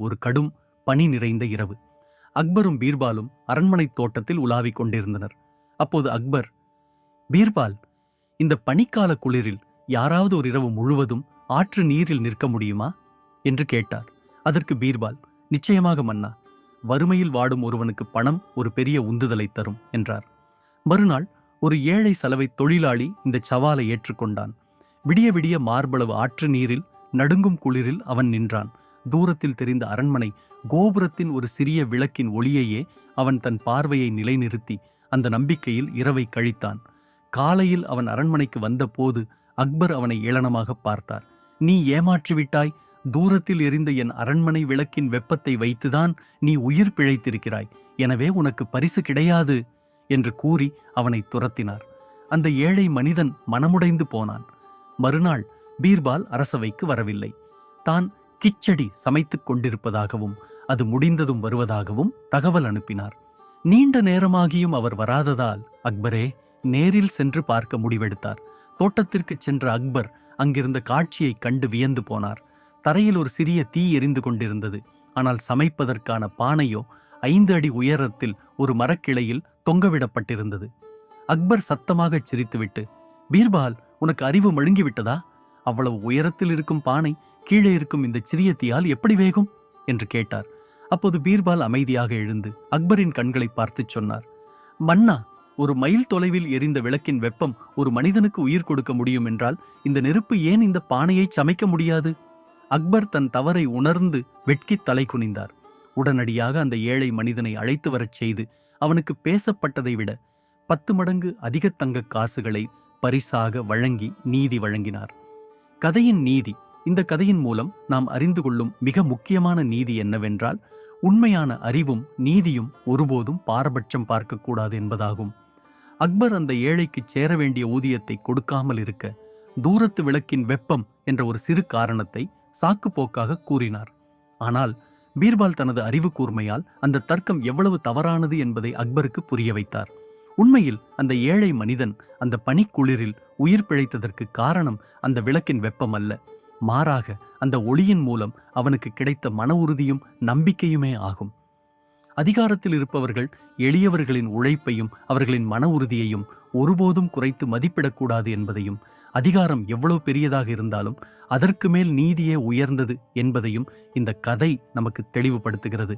ஒரு கடும் பனி நிறைந்த இரவு. அக்பரும் பீர்பாலும் அரண்மனை தோட்டத்தில் உலாவிக் கொண்டிருந்தனர். அப்போது அக்பர், பீர்பால், இந்த பனிக்கால குளிரில் யாராவது ஒரு இரவு முழுவதும் ஆற்று நீரில் நிற்க முடியுமா என்று கேட்டார். அதற்கு பீர்பால், நிச்சயமாக மன்னா, வறுமையில் வாடும் ஒருவனுக்கு பணம் ஒரு பெரிய உந்துதலை தரும் என்றார். மறுநாள் ஒரு ஏழை சலவை தொழிலாளி இந்த சவாலை ஏற்றுக்கொண்டான். விடிய விடிய மார்பளவு ஆற்று நீரில் நடுங்கும் குளிரில் அவன் நின்றான். தூரத்தில் தெரிந்த அரண்மனை கோபுரத்தின் ஒரு சிறிய விளக்கின் ஒளியையே அவன் தன் பார்வையை நிலைநிறுத்தி அந்த நம்பிக்கையில் இரவை கழித்தான். காலையில் அவன் அரண்மனைக்கு வந்த போது அக்பர் அவனை ஏளனமாக பார்த்தார். நீ ஏமாற்றிவிட்டாய். தூரத்தில் எரிந்த என் அரண்மனை விளக்கின் வெப்பத்தை வைத்துதான் நீ உயிர் பிழைத்திருக்கிறாய். எனவே உனக்கு பரிசு கிடையாது என்று கூறி அவனை துரத்தினார். அந்த ஏழை மனிதன் மனமுடைந்து போனான். மறுநாள் பீர்பால் அரசவைக்கு வரவில்லை. தான் கிச்சடி சமைத்துக் கொண்டிருப்பதாகவும் அது முடிந்ததும் வருவதாகவும் தகவல் அனுப்பினார். நீண்ட நேரமாகியும் அவர் வராததால் அக்பரே நேரில் சென்று பார்க்க முடிவெடுத்தார். தோட்டத்திற்கு சென்ற அக்பர் அங்கிருந்த காட்சியை கண்டு வியந்து போனார். தரையில் ஒரு சிறிய தீ எரிந்து கொண்டிருந்தது. ஆனால் சமைப்பதற்கான பானையோ 5 அடி உயரத்தில் ஒரு மரக்கிளையில் தொங்கவிடப்பட்டிருந்தது. அக்பர் சத்தமாக சிரித்துவிட்டு, பீர்பால், உனக்கு அறிவு மழுங்கிவிட்டதா? அவ்வளவு உயரத்தில் இருக்கும் பானை கீழே இருக்கும் இந்த சிறிய தீயால் எப்படி வேகும் என்று கேட்டார். அப்போது பீர்பால் அமைதியாக எழுந்து அக்பரின் கண்களை பார்த்து சொன்னார், மன்னா, ஒரு மைல் தொலைவில் எரிந்த விளக்கின் வெப்பம் ஒரு மனிதனுக்கு உயிர் கொடுக்க முடியும் என்றால் இந்த நெருப்பு ஏன் இந்த பானையை சமைக்க முடியாது? அக்பர் தன் தவறை உணர்ந்து வெட்கி தலை குனிந்தார். உடனடியாக அந்த ஏழை மனிதனை அழைத்து வரச் செய்து அவனுக்கு பேசப்பட்டதை விட 10 மடங்கு அதிக தங்க காசுகளை பரிசாக வழங்கி நீதி வழங்கினார். கதையின் நீதி. இந்த கதையின் மூலம் நாம் அறிந்து கொள்ளும் மிக முக்கியமான நீதி என்னவென்றால், உண்மையான அறிவும் நீதியும் ஒருபோதும் பாரபட்சம் பார்க்கக்கூடாது என்பதாகும். அக்பர் அந்த ஏழைக்கு சேர வேண்டிய ஊதியத்தை கொடுக்காமல் இருக்க தூரத்து விளக்கின் வெப்பம் என்ற ஒரு சிறு காரணத்தை சாக்குப்போக்காக கூறினார். ஆனால் பீர்பால் தனது அறிவு கூர்மையால் அந்த தர்க்கம் எவ்வளவு தவறானது என்பதை அக்பருக்கு புரிய வைத்தார். உண்மையில் அந்த ஏழை மனிதன் அந்த பனிக்குளிரில் உயிர் பிழைத்ததற்கு காரணம் அந்த விளக்கின் வெப்பம் அல்ல, மாறாக அந்த ஒளியின் மூலம் அவனுக்கு கிடைத்த மன உறுதியும் நம்பிக்கையுமே ஆகும். அதிகாரத்தில் இருப்பவர்கள் எளியவர்களின் உழைப்பையும் அவர்களின் மன உறுதியையும் ஒருபோதும் குறைத்து மதிப்பிடக்கூடாது என்பதையும், அதிகாரம் எவ்வளவு பெரியதாக இருந்தாலும் அதற்கு மேல் நீதியே உயர்ந்தது என்பதையும் இந்த கதை நமக்கு தெளிவுபடுத்துகிறது.